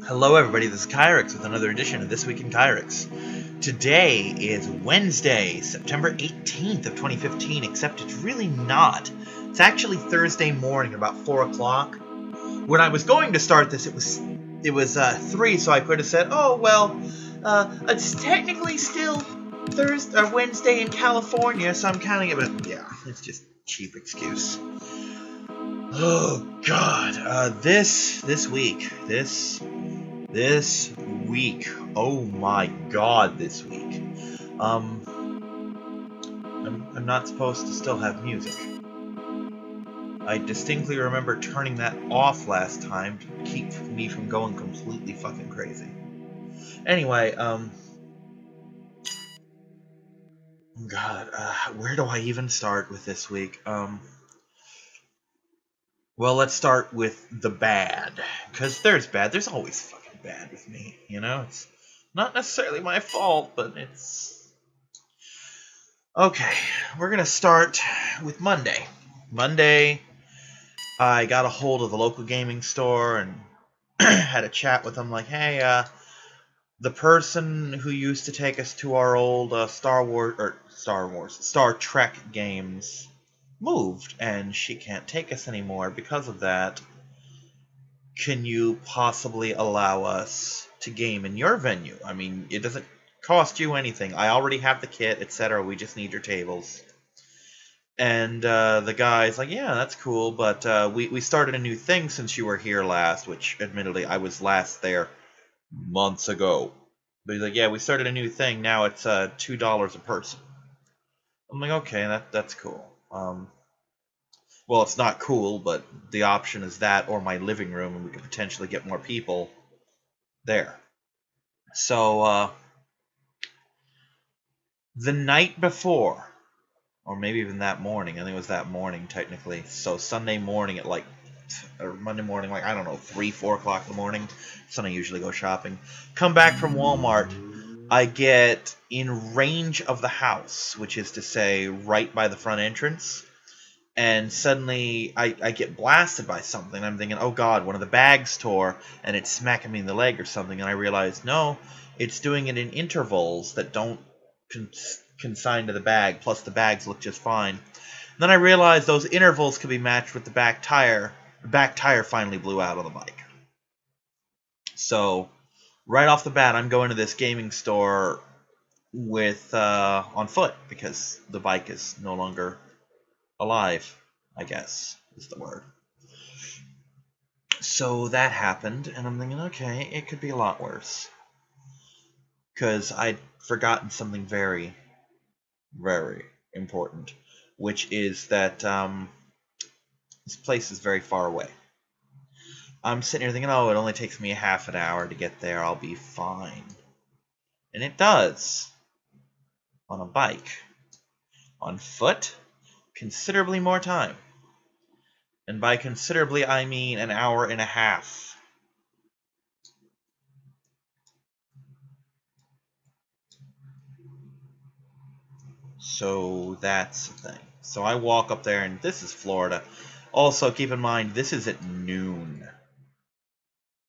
Hello everybody, this is Kyrix with another edition of This Week in Kyrix. Today is Wednesday, September 18th of 2015, except it's really not. It's actually Thursday morning, about 4 o'clock. When I was going to start this, it was 3, so I could have said, oh, well, it's technically still Wednesday in California, so I'm counting it, but yeah, it's just a cheap excuse. Oh, God, this week, oh my God, this week. I'm not supposed to still have music. I distinctly remember turning that off last time to keep me from going completely fucking crazy. Anyway, God, where do I even start with this week? Well, let's start with the bad. Because there's bad. There's always fucking bad with me, you know? It's not necessarily my fault, but it's... Okay, we're going to start with Monday. Monday, I got a hold of the local gaming store and had a chat with them like, hey, the person who used to take us to our old Star Trek games moved, and she can't take us anymore because of that. Can you possibly allow us to game in your venue? I mean, it doesn't cost you anything. I already have the kit, etc. We just need your tables. And the guy's like, yeah, that's cool, but we started a new thing since you were here last, which, admittedly, I was last there months ago. But he's like, yeah, we started a new thing. Now it's $2 a person. I'm like, okay, that's cool. Well, it's not cool, but the option is that or my living room, and we could potentially get more people there. So, the night before, or maybe even that morning, I think it was that morning, technically. So, Sunday morning at or Monday morning, I don't know, 3, 4 o'clock in the morning. That's when I usually go shopping. Come back from Walmart. I get in range of the house, which is to say, right by the front entrance. And suddenly, I get blasted by something. I'm thinking, oh God, one of the bags tore, and it's smacking me in the leg or something. And I realize, no, it's doing it in intervals that don't consign to the bag, plus the bags look just fine. And then I realized those intervals could be matched with the back tire. The back tire finally blew out on the bike. So, right off the bat, I'm going to this gaming store with on foot, because the bike is no longer alive, I guess, is the word. So that happened, and I'm thinking, okay, it could be a lot worse. Because I'd forgotten something very, very important, which is that this place is very far away. I'm sitting here thinking, oh, it only takes me a half an hour to get there, I'll be fine. And it does. On a bike. On foot, considerably more time. And by considerably, I mean an hour and a half. So that's the thing. So I walk up there, and this is Florida. Also, keep in mind, this is at noon.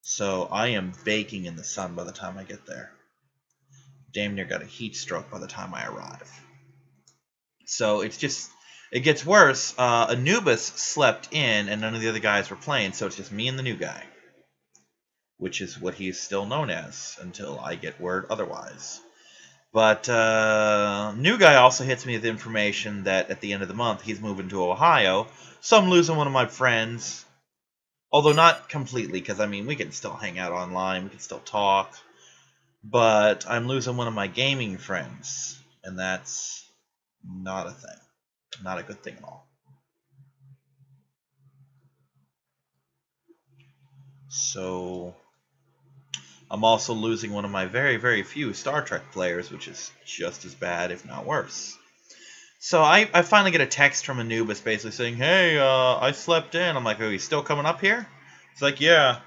So I am baking in the sun by the time I get there. Damn near got a heat stroke by the time I arrive. So it gets worse. Anubis slept in, and none of the other guys were playing, so it's just me and the new guy. Which is what he's still known as, until I get word otherwise. But new guy also hits me with information that at the end of the month he's moving to Ohio, so I'm losing one of my friends. Although not completely, because I mean we can still hang out online, we can still talk. But I'm losing one of my gaming friends, and that's not a thing. Not a good thing at all. So I'm also losing one of my very, very few Star Trek players, which is just as bad, if not worse. So I finally get a text from Anubis basically saying, hey, I slept in. I'm like, oh, he's still coming up here? He's like, yeah.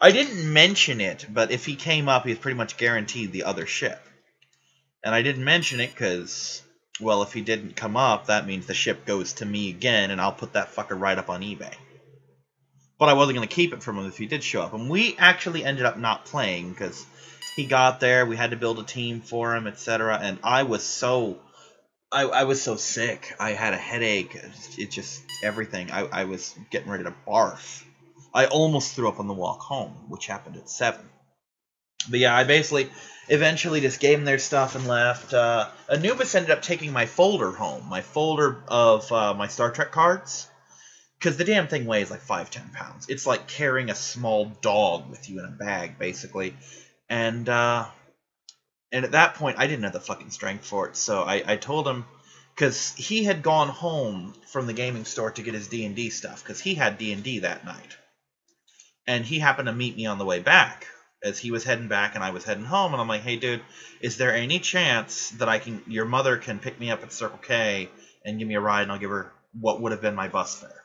I didn't mention it, but if he came up, he's pretty much guaranteed the other ship. And I didn't mention it because, well, if he didn't come up, that means the ship goes to me again, and I'll put that fucker right up on eBay. but I wasn't going to keep it from him if he did show up. And we actually ended up not playing because he got there. We had to build a team for him, etc. And I was so sick. I had a headache. It just everything. I was getting ready to barf. I almost threw up on the walk home, which happened at 7. But yeah, I basically eventually just gave them their stuff and left. Anubis ended up taking my folder home, my folder of my Star Trek cards, because the damn thing weighs like 5-10 pounds. It's like carrying a small dog with you in a bag, basically. And at that point, I didn't have the fucking strength for it, so I told him, because he had gone home from the gaming store to get his D&D stuff, because he had D&D that night. And he happened to meet me on the way back, as he was heading back and I was heading home, and I'm like, hey, dude, is there any chance that your mother can pick me up at Circle K and give me a ride, and I'll give her what would have been my bus fare?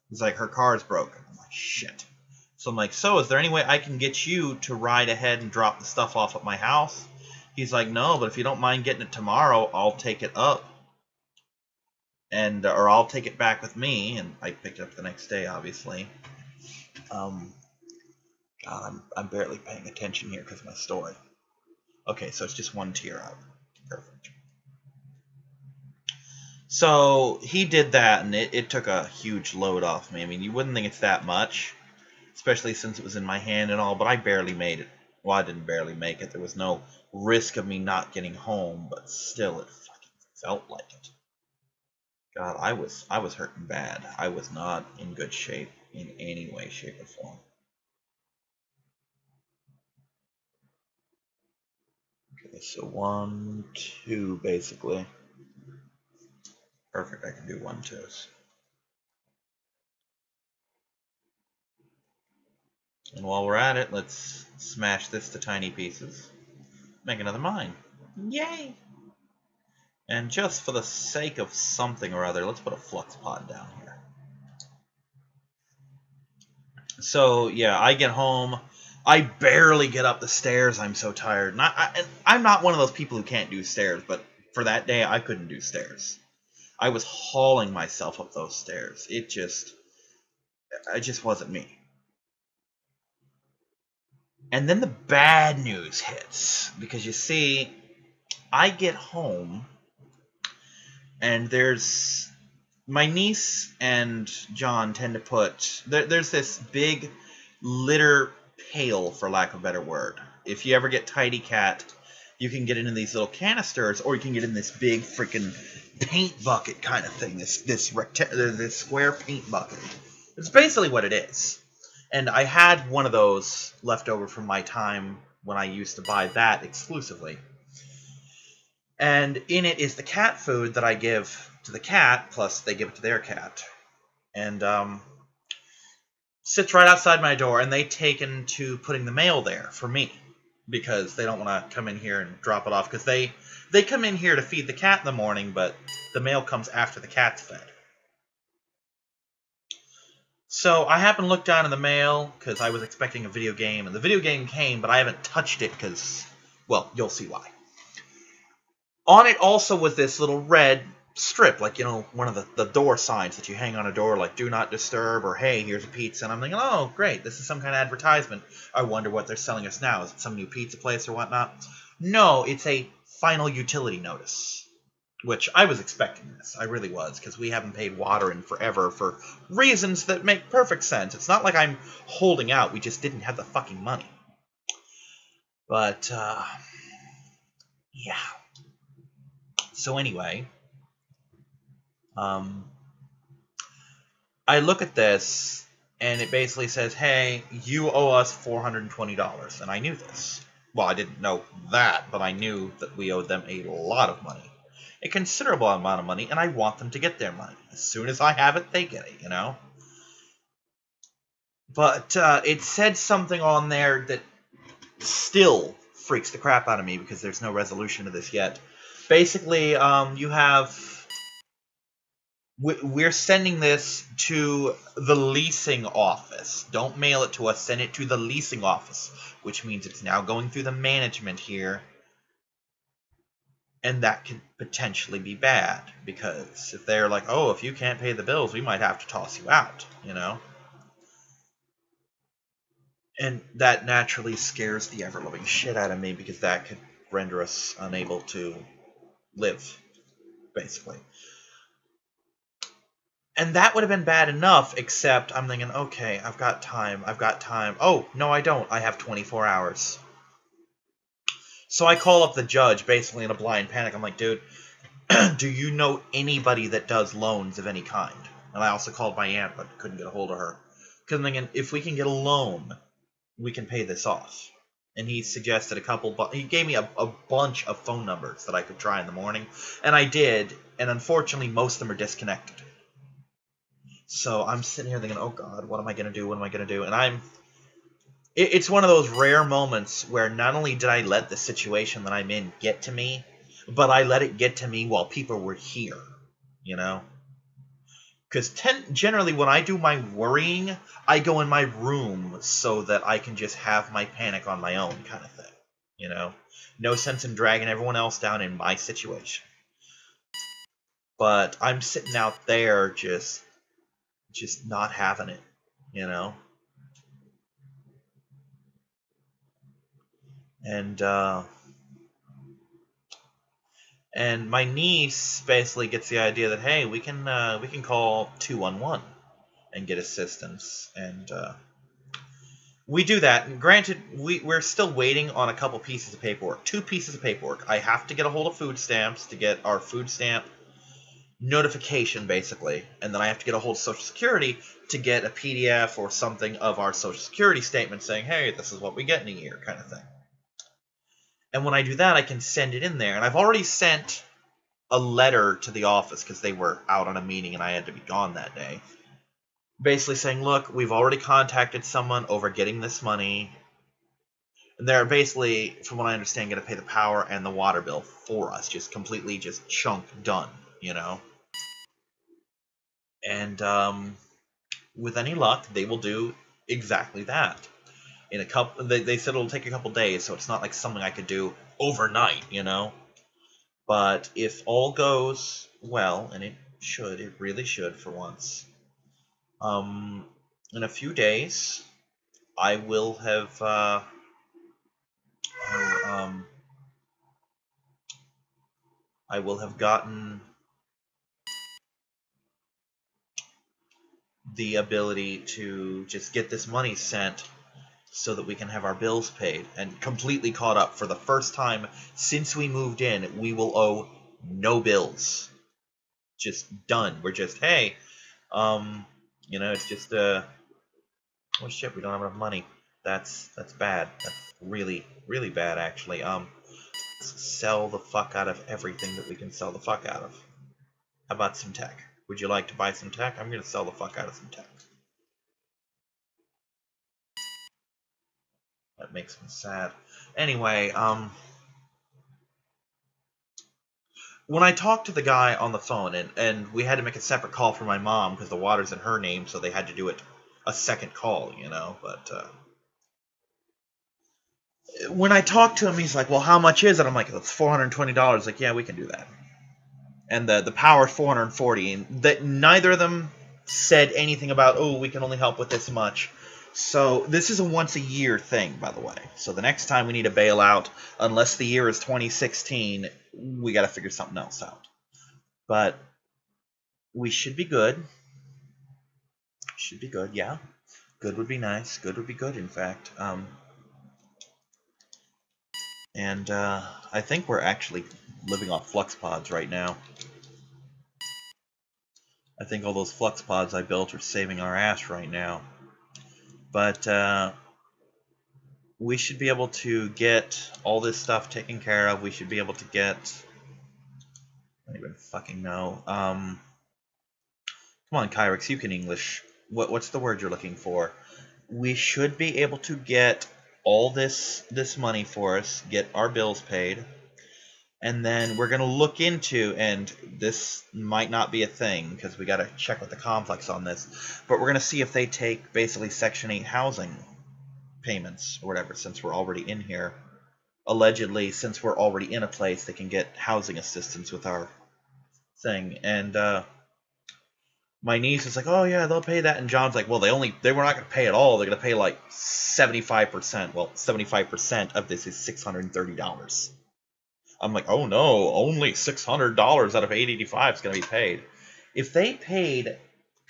He's like, her car's broken. I'm like, shit. So I'm like, so is there any way I can get you to ride ahead and drop the stuff off at my house? He's like, no, but if you don't mind getting it tomorrow, I'll take it up. Or I'll take it back with me. And I picked it up the next day, obviously. God, I'm barely paying attention here because of my story. Okay, so it's just one tier up. Perfect. So he did that, and it took a huge load off me. I mean, you wouldn't think it's that much, especially since it was in my hand and all, but I barely made it. Well, I didn't barely make it. There was no risk of me not getting home, but still, it fucking felt like it. God, I was hurting bad. I was not in good shape in any way, shape, or form. Okay, so 1, 2, basically. Perfect, I can do 1, 2s. And while we're at it, let's smash this to tiny pieces. Make another mine. Yay! And just for the sake of something or other, let's put a flux pod down here. So, yeah, I get home. I barely get up the stairs. I'm so tired. And I'm not one of those people who can't do stairs, but for that day, I couldn't do stairs. I was hauling myself up those stairs. It just wasn't me. And then the bad news hits. Because you see, I get home, and there's... My niece and John tend to put... There's this big litter pail, for lack of a better word. If you ever get Tidy Cat, you can get it in these little canisters, or you can get in this big freaking paint bucket kind of thing. This square paint bucket. It's basically what it is. And I had one of those left over from my time when I used to buy that exclusively. And in it is the cat food that I give to the cat, plus they give it to their cat. And sits right outside my door, and they taken to putting the mail there for me. Because they don't want to come in here and drop it off. Because they come in here to feed the cat in the morning, but the mail comes after the cat's fed. So I happened to look down in the mail, because I was expecting a video game, and the video game came, but I haven't touched it because, well, you'll see why. On it also was this little red strip, like, you know, one of the door signs that you hang on a door, like, do not disturb, or hey, here's a pizza. And I'm thinking, oh, great, this is some kind of advertisement. I wonder what they're selling us now. Is it some new pizza place or whatnot? No, it's a final utility notice. Which I was expecting this. I really was, because we haven't paid water in forever for reasons that make perfect sense. It's not like I'm holding out. We just didn't have the fucking money. But, yeah. So anyway, I look at this, and it basically says, hey, you owe us $420. And I knew this. Well, I didn't know that, but I knew that we owed them a lot of money. A considerable amount of money, and I want them to get their money. As soon as I have it, they get it, you know? But it said something on there that still freaks the crap out of me because there's no resolution to this yet. Basically, you have... We're sending this to the leasing office. Don't mail it to us. Send it to the leasing office, which means it's now going through the management here. And that could potentially be bad, because if they're like, oh, if you can't pay the bills, we might have to toss you out, you know? And that naturally scares the ever-loving shit out of me because that could render us unable to live, basically. And that would have been bad enough, except I'm thinking, okay, I've got time. Oh, no, I don't. I have 24 hours. So I call up the judge, basically in a blind panic. I'm like, dude, do you know anybody that does loans of any kind? And I also called my aunt, but couldn't get a hold of her. Because I'm thinking, if we can get a loan, we can pay this off. And he suggested a couple, but he gave me a bunch of phone numbers that I could try in the morning. And I did, and unfortunately, most of them are disconnected. So I'm sitting here thinking, oh God, what am I going to do? What am I going to do? And it's one of those rare moments where not only did I let the situation that I'm in get to me, but I let it get to me while people were here, you know? Because generally when I do my worrying, I go in my room so that I can just have my panic on my own kind of thing, you know? No sense in dragging everyone else down in my situation. But I'm sitting out there just not having it, you know? And my niece basically gets the idea that, hey, we can call 211 and get assistance, and we do that. And granted, we're still waiting on a couple pieces of paperwork, 2 pieces of paperwork. I have to get a hold of food stamps to get our food stamp notification, basically, and then I have to get a hold of Social Security to get a PDF or something of our Social Security statement saying, hey, this is what we get in a year, kind of thing. And when I do that, I can send it in there. And I've already sent a letter to the office because they were out on a meeting and I had to be gone that day. Basically saying, look, we've already contacted someone over getting this money. And they're basically, from what I understand, going to pay the power and the water bill for us. Just completely just chunk done, you know? And with any luck, they will do exactly that. In a couple, they said it'll take a couple days, so it's not like something I could do overnight, you know? But if all goes well, and it really should for once, in a few days, I will have, I will have gotten the ability to just get this money sent so that we can have our bills paid and completely caught up. For the first time since we moved in, we will owe no bills. Just done. We're just, hey, you know, it's just, oh shit, we don't have enough money. That's bad. That's really, really bad, actually. Sell the fuck out of everything that we can sell the fuck out of. How about some tech? Would you like to buy some tech? I'm gonna sell the fuck out of some tech. That makes me sad. Anyway, when I talked to the guy on the phone, and we had to make a separate call for my mom because the water's in her name, so they had to do it a second call, you know, but when I talked to him, he's like, well, how much is it? I'm like, it's $420. Like, yeah, we can do that. And the power 440, and that neither of them said anything about, oh, we can only help with this much. So this is a once a year thing, by the way. So the next time we need a bailout, unless the year is 2016, we got to figure something else out. But we should be good. Should be good, yeah. Good would be nice. Good would be good, in fact. And I think we're actually living off flux pods right now. I think all those flux pods I built are saving our ass right now. But we should be able to get all this stuff taken care of. We should be able to get... I don't even fucking know. Come on, Kyrix, you can English. What's the word you're looking for? We should be able to get all this money for us, get our bills paid, and then we're going to look into, and this might not be a thing because we got to check with the complex on this, but we're going to see if they take basically Section 8 housing payments or whatever, since we're already in here. Allegedly, since we're already in a place, they can get housing assistance with our thing. And my niece is like, oh yeah, they'll pay that, and John's like, well, they were not going to pay it all. They're going to pay like 75%. Well, 75% of this is $630. I'm like, oh no, only $600 out of 885 is going to be paid. If they paid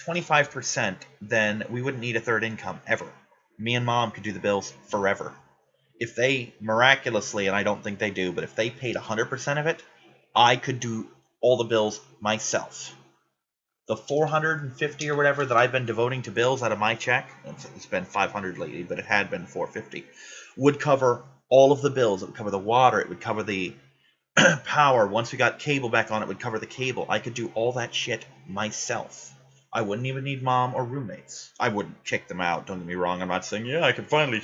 25%, then we wouldn't need a third income ever. Me and Mom could do the bills forever. If they miraculously, and I don't think they do, but if they paid 100% of it, I could do all the bills myself. The 450 or whatever that I've been devoting to bills out of my check, it's been 500 lately, but it had been 450, would cover all of the bills. It would cover the water, it would cover the power. Once we got cable back on, it would cover the cable. I could do all that shit myself. I wouldn't even need Mom or roommates. I wouldn't kick them out, don't get me wrong. I'm not saying, yeah, I can finally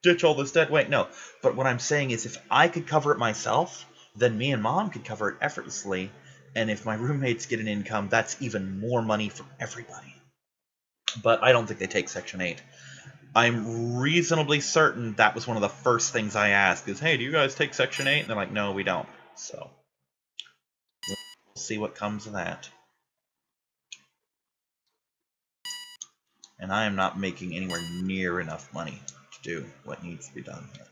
ditch all this debt. Wait, no. But what I'm saying is if I could cover it myself, then me and Mom could cover it effortlessly. And if my roommates get an income, that's even more money for everybody. But I don't think they take Section 8. I'm reasonably certain that was one of the first things I asked is, hey, do you guys take Section 8? And they're like, no, we don't. So, we'll see what comes of that. And I am not making anywhere near enough money to do what needs to be done here.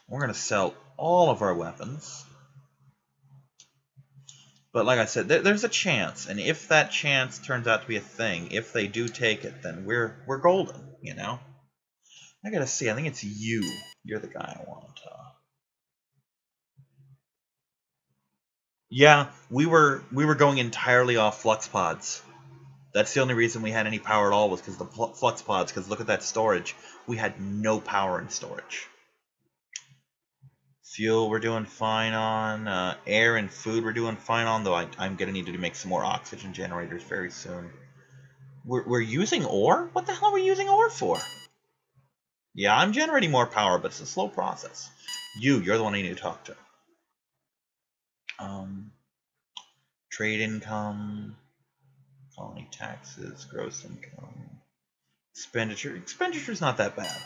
We're going to sell all of our weapons. But like I said, there's a chance, and if that chance turns out to be a thing, if they do take it, then we're golden, you know? I gotta see, I think it's you. You're the guy I want. Yeah, we were going entirely off flux pods. That's the only reason we had any power at all was because of the flux pods, because look at that storage. We had no power in storage. Fuel we're doing fine on. Air and food we're doing fine on, though I'm going to need to make some more oxygen generators very soon. We're using ore? What the hell are we using ore for? Yeah, I'm generating more power, but it's a slow process. You're the one I need to talk to. Trade income, colony taxes, gross income, expenditure. Expenditure's not that bad.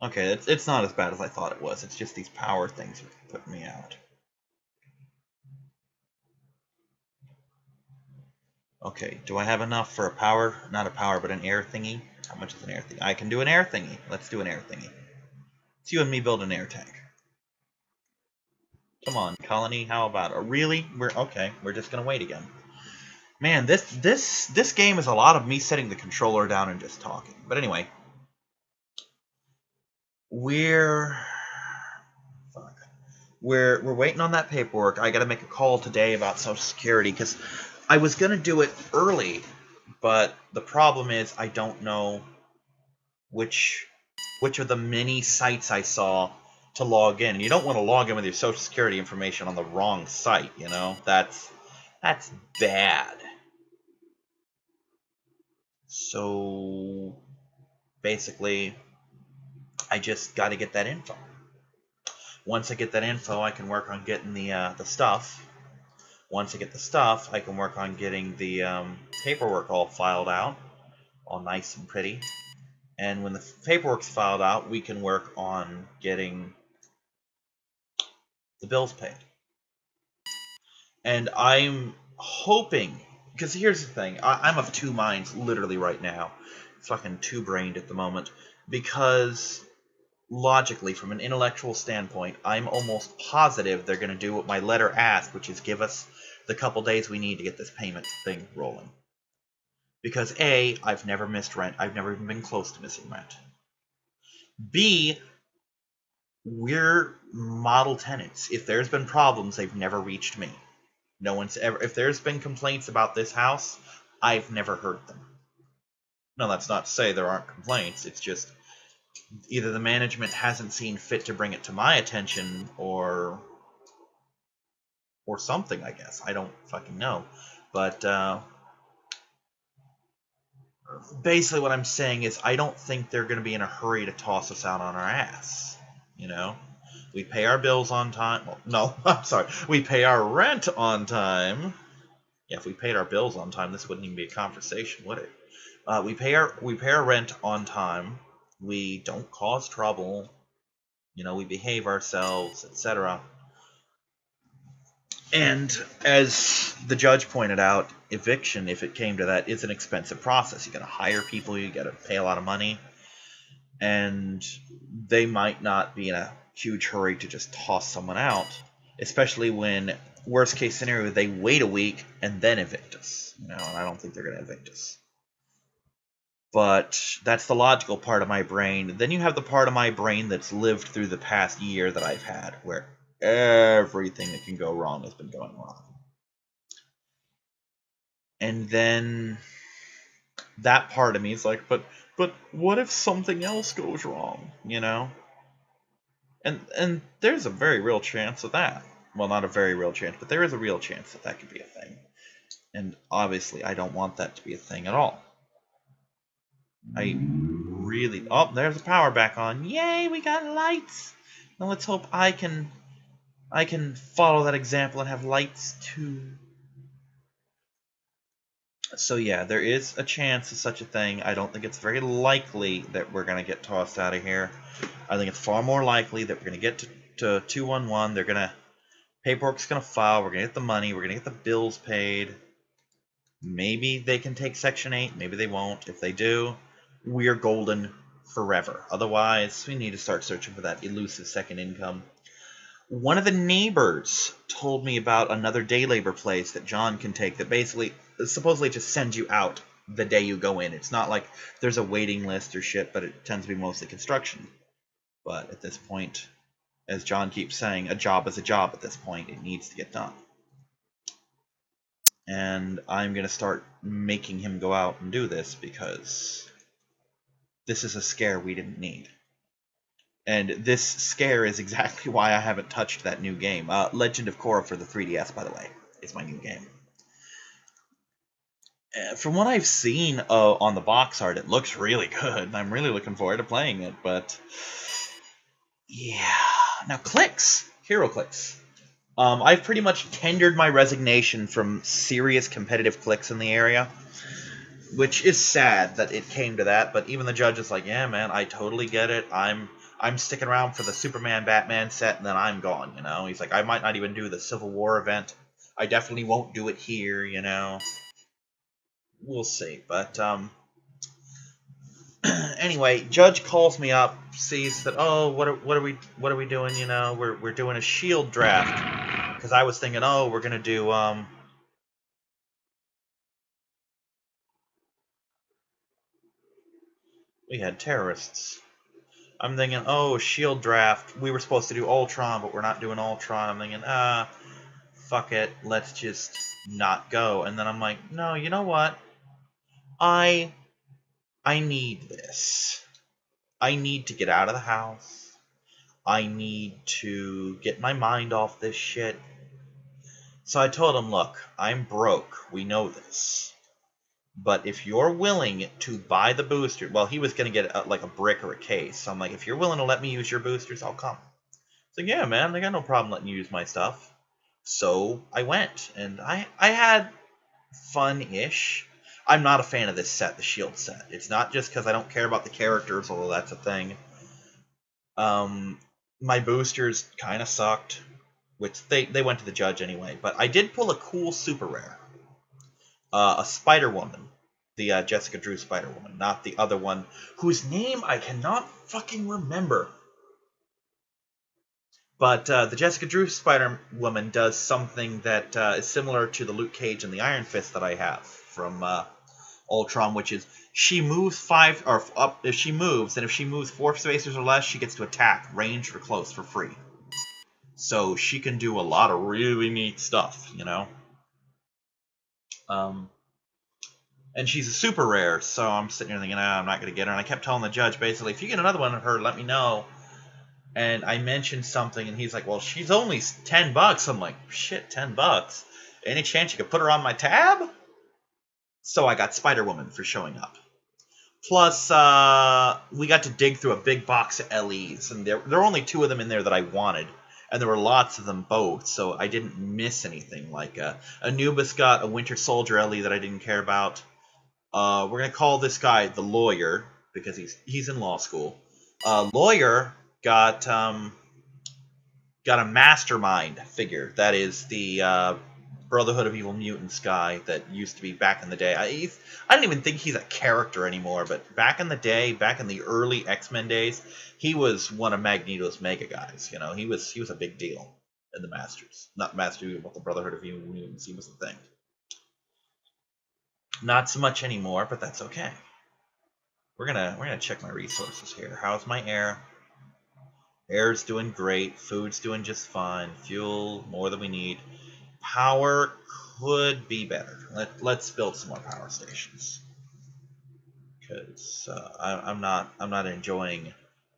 Okay, it's not as bad as I thought it was. It's just these power things are putting me out. Okay, do I have enough for a power? Not a power, but an air thingy? How much is an air thingy? I can do an air thingy. Let's do an air thingy. It's you and me build an air tank. Come on, colony, how about it? Really? We're just gonna wait again. Man, this game is a lot of me setting the controller down and just talking. But anyway. We're waiting on that paperwork. I gotta make a call today about Social Security because I was gonna do it early, but the problem is I don't know which of the many sites I saw to log in. And you don't want to log in with your Social Security information on the wrong site, you know? That's bad. So basically, I just got to get that info. Once I get that info, I can work on getting the stuff. Once I get the stuff, I can work on getting the paperwork all filed out, all nice and pretty. And when the paperwork's filed out, we can work on getting the bills paid. And I'm hoping, because here's the thing, I'm of two minds literally right now. Fucking two-brained at the moment. Because logically, from an intellectual standpoint, I'm almost positive they're going to do what my letter asked, which is give us the couple days we need to get this payment thing rolling. Because A, I've never missed rent. I've never even been close to missing rent. B, we're model tenants. If there's been problems, they've never reached me. No one's ever... If there's been complaints about this house, I've never heard them. No, that's not to say there aren't complaints. It's just either the management hasn't seen fit to bring it to my attention or something, I guess. I don't fucking know. But basically what I'm saying is I don't think they're going to be in a hurry to toss us out on our ass. You know? We pay our bills on time. Well, no, I'm sorry. We pay our rent on time. Yeah, if we paid our bills on time, this wouldn't even be a conversation, would it? We pay our rent on time. We don't cause trouble. You know, we behave ourselves, etc. And as the judge pointed out, eviction, if it came to that, is an expensive process. You got to hire people, you got to pay a lot of money, and they might not be in a huge hurry to just toss someone out, especially when, worst case scenario, they wait a week and then evict us. And I don't think they're going to evict us. But that's the logical part of my brain. Then you have the part of my brain that's lived through the past year that I've had, where everything that can go wrong has been going wrong. And then that part of me is like, but what if something else goes wrong, And there's a very real chance of that. Well, not a very real chance, but there is a real chance that that could be a thing. And obviously, I don't want that to be a thing at all. I really... Oh, there's the power back on. Yay, we got lights! Now let's hope I can follow that example and have lights too. So yeah, there is a chance of such a thing. I don't think it's very likely that we're going to get tossed out of here. I think it's far more likely that we're going to get to 211. They're going to... Paperwork's going to file. We're going to get the money. We're going to get the bills paid. Maybe they can take Section 8. Maybe they won't. If they do, we're golden forever. Otherwise, we need to start searching for that elusive second income. One of the neighbors told me about another day labor place that John can take that basically, supposedly just sends you out the day you go in. It's not like there's a waiting list or shit, but it tends to be mostly construction. But at this point, as John keeps saying, a job is a job at this point. It needs to get done. And I'm going to start making him go out and do this because this is a scare we didn't need. And this scare is exactly why I haven't touched that new game. Legend of Korra for the 3DS, by the way, is my new game. From what I've seen on the box art, it looks really good. And I'm really looking forward to playing it, but... yeah. Now, Kyrix. HeroClix. I've pretty much tendered my resignation from serious competitive clicks in the area, which is sad that it came to that, but even the judge is like, yeah, man, I totally get it. I'm sticking around for the Superman-Batman set, and then I'm gone, He's like, I might not even do the Civil War event. I definitely won't do it here, We'll see, but, anyway, judge calls me up, sees that, oh, what are we doing, We're doing a shield draft, because I was thinking, oh, we're gonna do, we had terrorists. I'm thinking, oh, shield draft, we were supposed to do Ultron, but we're not doing Ultron. I'm thinking, fuck it, let's just not go. And then I'm like, no, you know what? I need this. I need to get out of the house. I need to get my mind off this shit. So I told him, look, I'm broke. We know this. But if you're willing to buy the booster... Well, he was going to get like a brick or a case. So I'm like, if you're willing to let me use your boosters, I'll come. He's like, yeah, man, I got no problem letting you use my stuff. So I went, and I had fun-ish. I'm not a fan of this set, the Shield set. It's not just because I don't care about the characters, although that's a thing. My boosters kind of sucked, which they went to the judge anyway. But I did pull a cool super rare. A Spider-Woman. The Jessica Drew Spider-Woman, not the other one, whose name I cannot fucking remember. But the Jessica Drew Spider-Woman does something that is similar to the Luke Cage and the Iron Fist that I have from Ultron, which is she moves if she moves 4 spaces or less, she gets to attack, range or close for free. So she can do a lot of really neat stuff, And she's a super rare, so I'm sitting here thinking, I'm not going to get her. And I kept telling the judge, basically, if you get another one of her, let me know. And I mentioned something, and he's like, well, she's only $10. I'm like, shit, $10? Any chance you could put her on my tab? So I got Spider-Woman for showing up. Plus, we got to dig through a big box of LEs, and there were only 2 of them in there that I wanted. And there were lots of them both, so I didn't miss anything. Like, Anubis got a Winter Soldier LE that I didn't care about. We're going to call this guy the Lawyer, because he's in law school. Lawyer got got a mastermind figure. That is the Brotherhood of Evil Mutants guy that used to be back in the day. I don't even think he's a character anymore, but back in the day, back in the early X-Men days, he was one of Magneto's mega guys. You know, he was a big deal in the Masters. Not Masters, but the Brotherhood of Evil Mutants. He was the thing. Not so much anymore, but that's okay. We're gonna check my resources here. How's my air? Air's doing great. Food's doing just fine. Fuel, more than we need. Power could be better. Let's build some more power stations. Because I'm not enjoying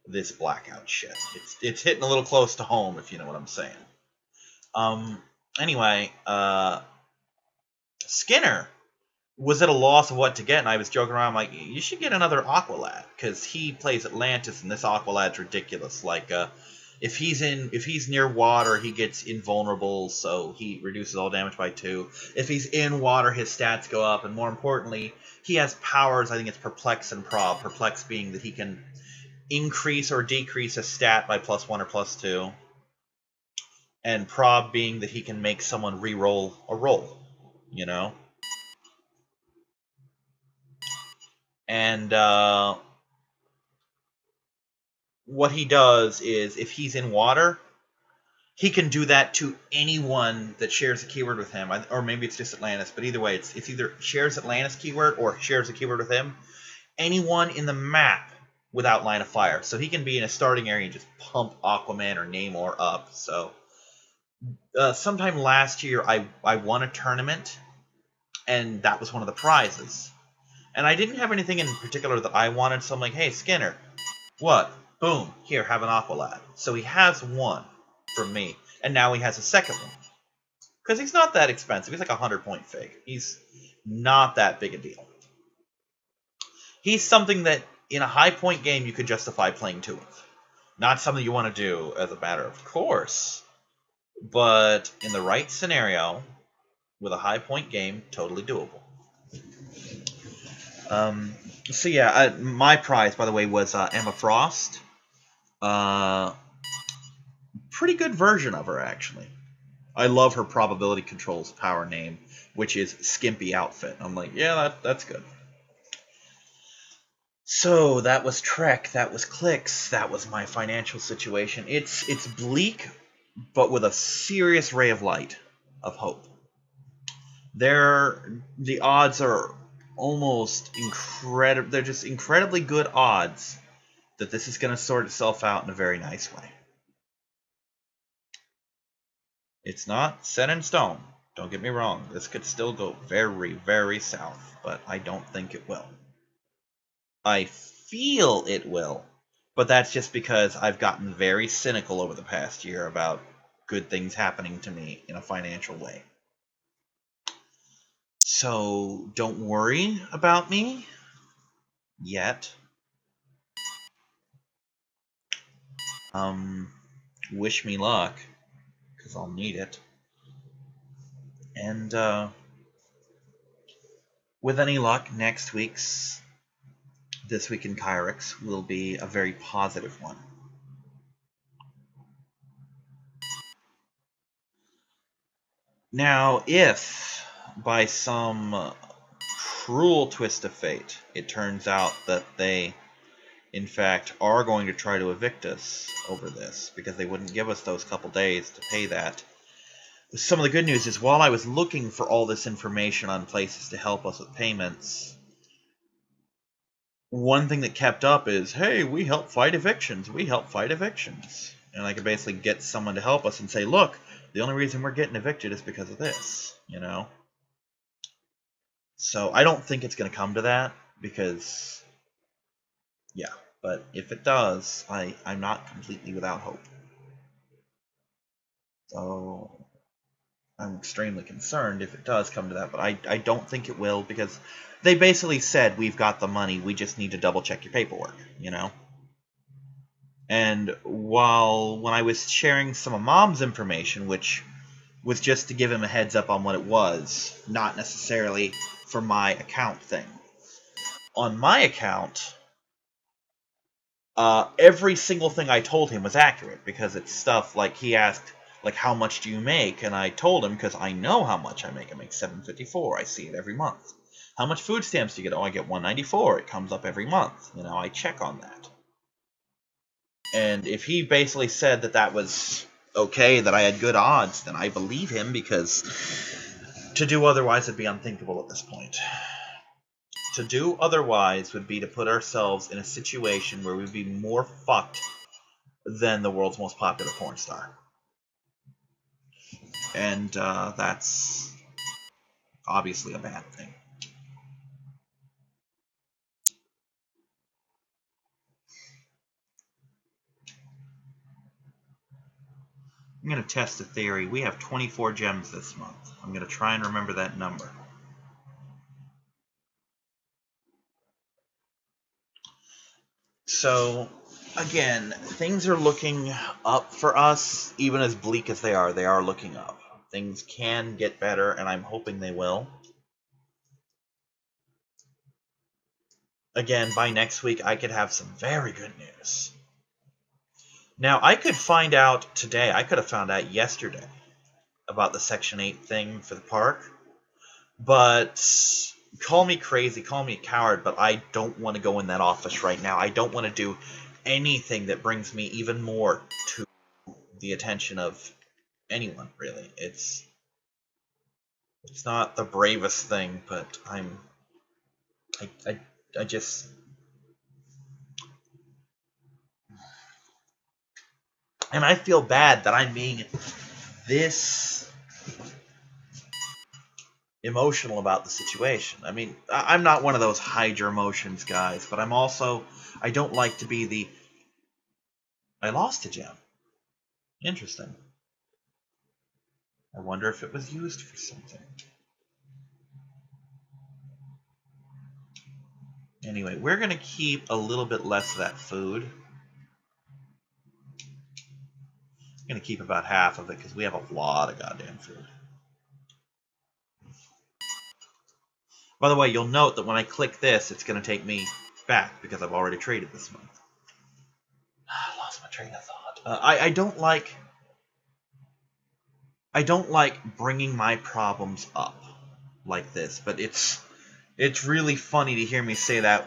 this blackout shit. It's hitting a little close to home, if you know what I'm saying. Anyway, Skinner was at a loss of what to get, and I was joking around like, you should get another Aqualad, because he plays Atlantis, and this Aqualad's ridiculous. Like, if he's near water, he gets invulnerable, so he reduces all damage by 2. If he's in water, his stats go up, and more importantly, he has powers. I think it's Perplex and Prob. Perplex being that he can increase or decrease a stat by +1 or +2, and Prob being that he can make someone re-roll a roll, you know? And what he does is, if he's in water, he can do that to anyone that shares a keyword with him. Or maybe it's just Atlantis, but either way, it's either shares Atlantis keyword or shares a keyword with him. Anyone in the map without line of fire. So he can be in a starting area and just pump Aquaman or Namor up. So sometime last year, I won a tournament, and that was one of the prizes. And I didn't have anything in particular that I wanted, so I'm like, hey, Skinner, what? Boom, here, have an Aqualad. So he has one from me, and now he has a second one. Because he's not that expensive. He's like a 100-point fig. He's not that big a deal. He's something that, in a high-point game, you could justify playing 2 of. Not something you want to do as a matter of course, but in the right scenario, with a high-point game, totally doable. So yeah, my prize, by the way, was Emma Frost. Pretty good version of her, actually. I love her probability controls power name, which is Skimpy Outfit. I'm like, yeah, that's good. So that was Trek, that was Clicks, that was my financial situation. It's bleak, but with a serious ray of light, of hope. The odds are almost incredible. They're just incredibly good odds that this is going to sort itself out in a very nice way. It's not set in stone. Don't get me wrong. This could still go very, very south, but I don't think it will. I feel it will, but that's just because I've gotten very cynical over the past year about good things happening to me in a financial way. So don't worry about me yet. Wish me luck, because I'll need it. And with any luck, This Week in Kyrix will be a very positive one. Now, if by some cruel twist of fate it turns out that they, in fact, are going to try to evict us over this, because they wouldn't give us those couple days to pay that, some of the good news is, while I was looking for all this information on places to help us with payments, one thing that kept up is, hey, we help fight evictions. We help fight evictions. And I could basically get someone to help us and say, look, the only reason we're getting evicted is because of this, you know? So I don't think it's going to come to that, because, yeah. But if it does, I'm not completely without hope. So I'm extremely concerned if it does come to that, but I don't think it will, because they basically said, we've got the money, we just need to double-check your paperwork, you know? And when I was sharing some of Mom's information, which was just to give him a heads up on what it was, not necessarily for my account thing. On my account, every single thing I told him was accurate, because it's stuff like he asked, like, how much do you make? And I told him, because I know how much I make. I make $7.54. I see it every month. How much food stamps do you get? Oh, I get $1.94. It comes up every month. You know, I check on that. And if he basically said that that was okay, that I had good odds, then I believe him, because to do otherwise would be unthinkable at this point. To do otherwise would be to put ourselves in a situation where we'd be more fucked than the world's most popular porn star. And that's obviously a bad thing. I'm going to test a theory. We have 24 gems this month. I'm going to try and remember that number. So, again, things are looking up for us, even as bleak as they are looking up. Things can get better, and I'm hoping they will. Again, by next week, I could have some very good news. Now, I could find out today, I could have found out yesterday about the Section 8 thing for the park, but call me crazy, call me a coward, but I don't want to go in that office right now. I don't want to do anything that brings me even more to the attention of anyone, really. It's not the bravest thing, but I just... And I feel bad that I'm being this emotional about the situation. I mean, I'm not one of those hide your emotions guys, but I'm also... I don't like to be the... I lost a gem. Interesting. I wonder if it was used for something. Anyway, we're going to keep a little bit less of that food. I'm going to keep about half of it because we have a lot of goddamn food. By the way, you'll note that when I click this, it's going to take me back because I've already traded this month. I lost my train of thought. I don't like bringing my problems up like this, but it's really funny to hear me say that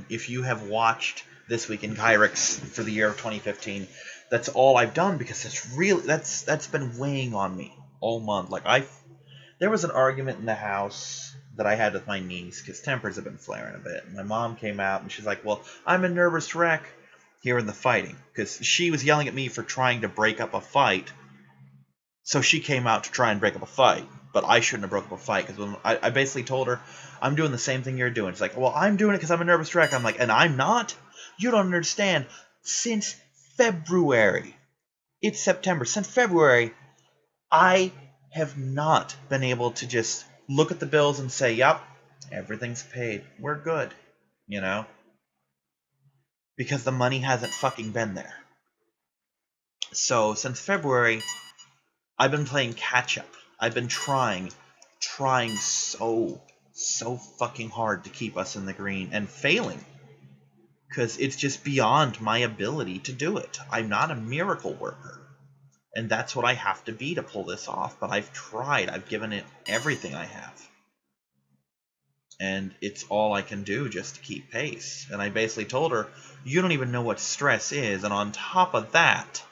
if you have watched This Week in Kyrix for the year of 2015, that's all I've done, because that's been weighing on me all month. Like, there was an argument in the house that I had with my niece, because tempers have been flaring a bit. And my mom came out, and she's like, well, I'm a nervous wreck here in the fighting, because she was yelling at me for trying to break up a fight. So she came out to try and break up a fight, but I shouldn't have broke up a fight, because when I basically told her, I'm doing the same thing you're doing. She's like, well, I'm doing it because I'm a nervous wreck. I'm like, and I'm not? You don't understand. Since February, it's September, since February, I have not been able to just look at the bills and say, yep, everything's paid. We're good, you know? Because the money hasn't fucking been there. So, since February, I've been playing catch-up. I've been trying so fucking hard to keep us in the green, and failing. Because it's just beyond my ability to do it. I'm not a miracle worker. And that's what I have to be to pull this off. But I've tried. I've given it everything I have. And it's all I can do just to keep pace. And I basically told her, you don't even know what stress is. And on top of that,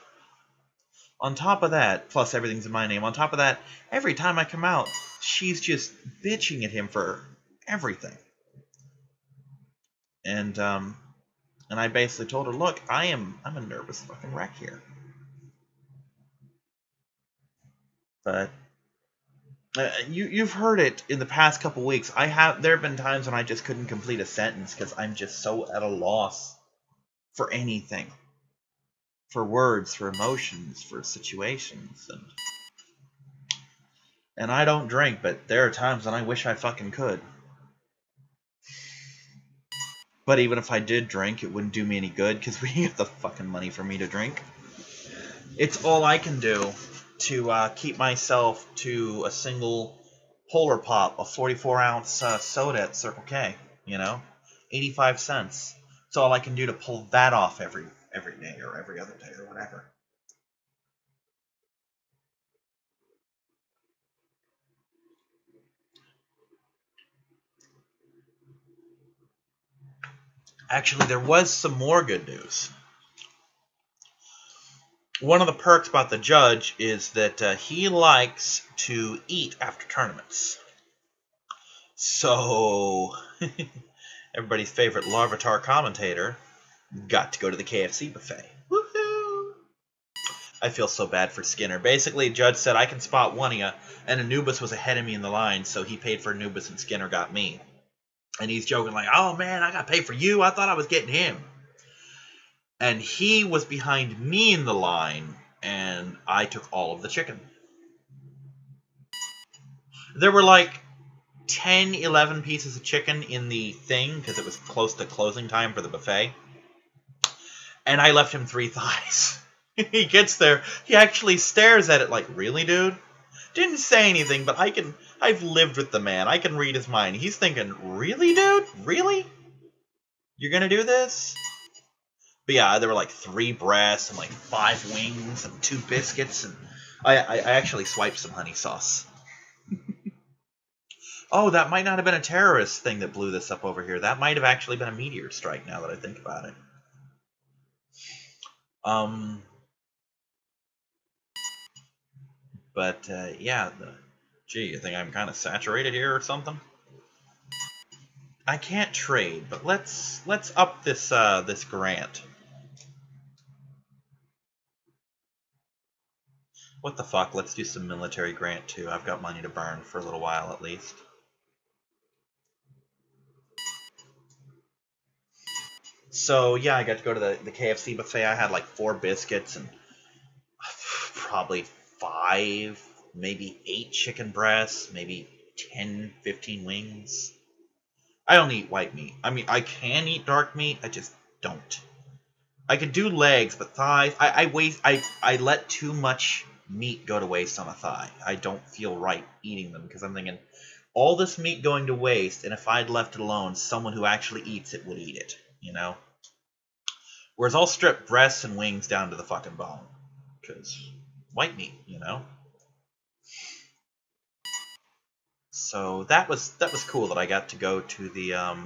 plus everything's in my name, on top of that, every time I come out, she's just bitching at him for everything. And I basically told her, look, I'm a nervous fucking wreck here. But you've heard it in the past couple weeks. There have been times when I just couldn't complete a sentence because I'm just so at a loss for anything. For words, for emotions, for situations. And I don't drink, but there are times when I wish I fucking could. But even if I did drink, it wouldn't do me any good because we have the fucking money for me to drink. It's all I can do to keep myself to a single Polar Pop, a 44-ounce soda at Circle K, you know? 85 cents. That's all I can do to pull that off every day or every other day or whatever. Actually, there was some more good news. One of the perks about the judge is that he likes to eat after tournaments. So, everybody's favorite Larvitar commentator got to go to the KFC buffet. Woohoo! I feel so bad for Skinner. Basically, Judge said, I can spot one of you, and Anubis was ahead of me in the line, so he paid for Anubis and Skinner got me. And he's joking like, oh man, I got paid for you. I thought I was getting him. And he was behind me in the line, and I took all of the chicken. There were like 10, 11 pieces of chicken in the thing, because it was close to closing time for the buffet. And I left him 3 thighs. He gets there, he actually stares at it like, really, dude? Didn't say anything, but I've lived with the man. I can read his mind. He's thinking, really, dude? Really? You're gonna do this? But yeah, there were like 3 breasts and like 5 wings and 2 biscuits, and I actually swiped some honey sauce. Oh, that might not have been a terrorist thing that blew this up over here. That might have actually been a meteor strike, now that I think about it. But yeah, gee, you think I'm kind of saturated here or something? I can't trade, but let's up this this grant. What the fuck? Let's do some military grant too. I've got money to burn for a little while at least. So yeah, I got to go to the KFC buffet. I had like 4 biscuits and probably 5, maybe 8 chicken breasts, maybe 10, 15 wings. I don't eat white meat. I mean, I can eat dark meat. I just don't. I could do legs, but thighs. I let too much meat go to waste on a thigh. I don't feel right eating them because I'm thinking, all this meat going to waste, and if I'd left it alone, someone who actually eats it would eat it, you know? Whereas I'll strip breasts and wings down to the fucking bone. Because white meat, you know? So that was cool that I got to go to the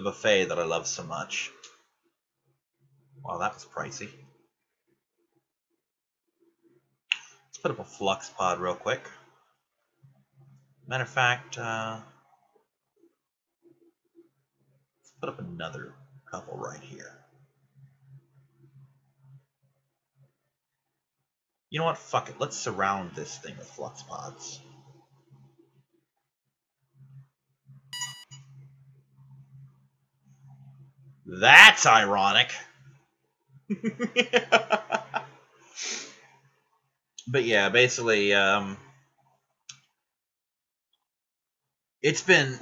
buffet that I love so much. Wow, that was pricey. Let's put up a flux pod real quick. Matter of fact, let's put up another couple right here. You know what? Fuck it. Let's surround this thing with flux pods. That's ironic. But yeah, basically, it's been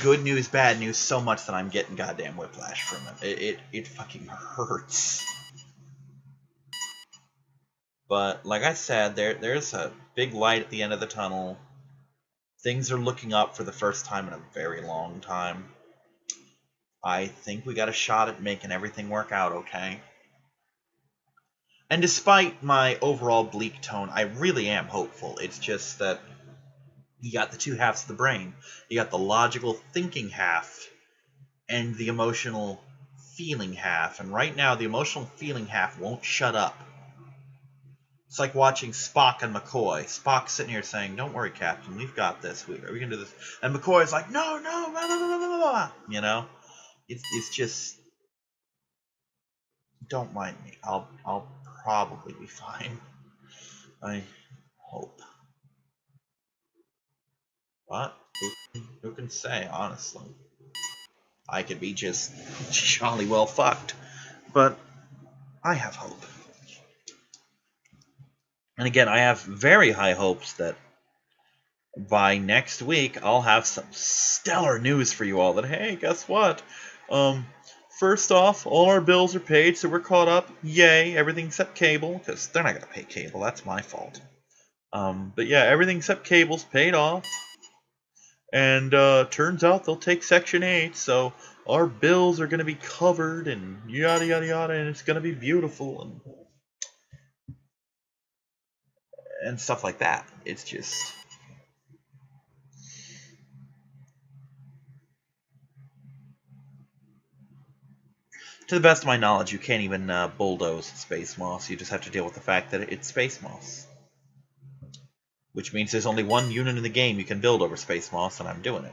good news, bad news so much that I'm getting goddamn whiplash from it. It fucking hurts. But like I said, there's a big light at the end of the tunnel. Things are looking up for the first time in a very long time. I think we got a shot at making everything work out okay. And despite my overall bleak tone, I really am hopeful. It's just that you got the 2 halves of the brain. You got the logical thinking half and the emotional feeling half. And right now, the emotional feeling half won't shut up. It's like watching Spock and McCoy. Spock's sitting here saying, don't worry, Captain, we've got this. We can do this. And McCoy's like, no, blah, blah, blah, blah, blah. You know? It's just... Don't mind me. I'll probably be fine. I hope. But who can say, honestly? I could be just jolly well fucked. But I have hope. And again, I have very high hopes that by next week, I'll have some stellar news for you all. That, hey, guess what? First off, all our bills are paid, so we're caught up. Yay, everything except cable, because they're not going to pay cable. That's my fault. But yeah, everything except cable's paid off. And turns out they'll take Section 8, so our bills are going to be covered and yada yada yada, and it's going to be beautiful and stuff like that. It's just... To the best of my knowledge, you can't even bulldoze space moss. You just have to deal with the fact that it's space moss. Which means there's only one unit in the game you can build over space moss, and I'm doing it.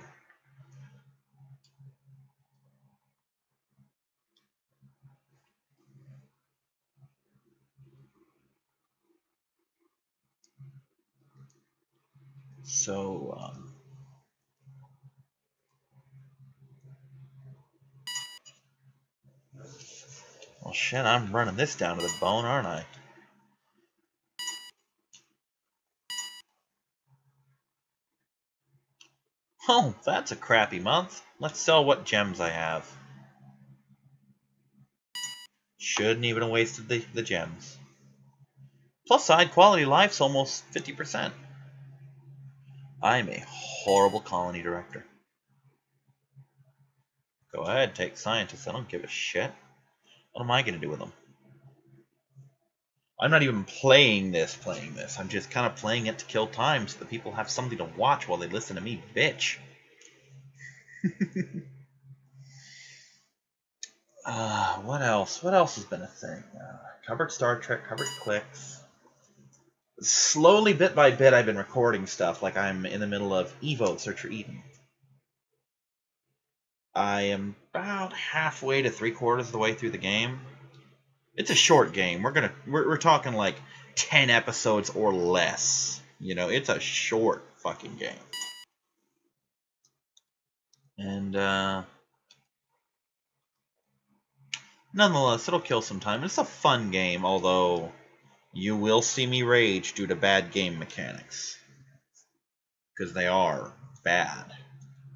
So, well, shit, I'm running this down to the bone, aren't I? Oh, that's a crappy month. Let's sell what gems I have. Shouldn't even have wasted the gems. Plus side, quality life's almost 50%. I'm a horrible colony director. Go ahead, take scientists. I don't give a shit. What am I going to do with them? I'm not even playing this. I'm just kind of playing it to kill time so that people have something to watch while they listen to me bitch. What else? What else has been a thing? Covered Star Trek, covered clicks. Slowly, bit by bit, I've been recording stuff. Like I'm in the middle of Evo, Search for Eden. I am about halfway to 3/4 of the way through the game. It's a short game. We're talking like 10 episodes or less. You know, it's a short fucking game. And nonetheless, it'll kill some time. It's a fun game, although you will see me rage due to bad game mechanics. Because they are bad.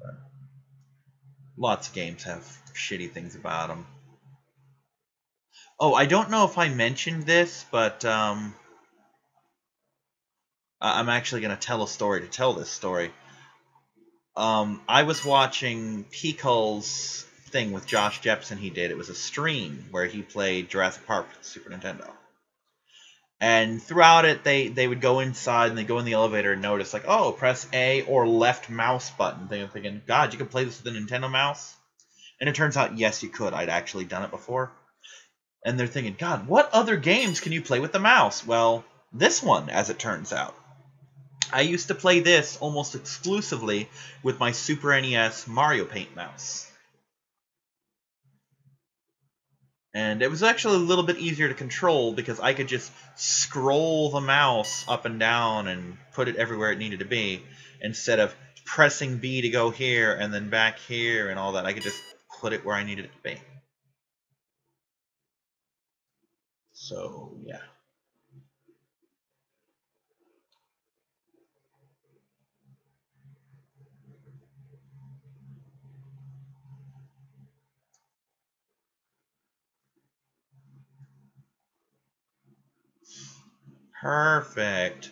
But lots of games have shitty things about them. Oh, I don't know if I mentioned this, but I'm actually going to tell a story to tell this story. I was watching Peacole's thing with Josh Jepson he did. It was a stream where he played Jurassic Park for the Super Nintendo. And throughout it, they would go inside and they go in the elevator and notice, like, oh, press A or left mouse button. They're thinking, God, you could play this with a Nintendo mouse? And it turns out, yes, you could. I'd actually done it before. And they're thinking, God, what other games can you play with the mouse? Well, this one, as it turns out. I used to play this almost exclusively with my Super NES Mario Paint mouse. And it was actually a little bit easier to control because I could just scroll the mouse up and down and put it everywhere it needed to be instead of pressing B to go here and then back here and all that. I could just put it where I needed it to be. So, yeah. Perfect.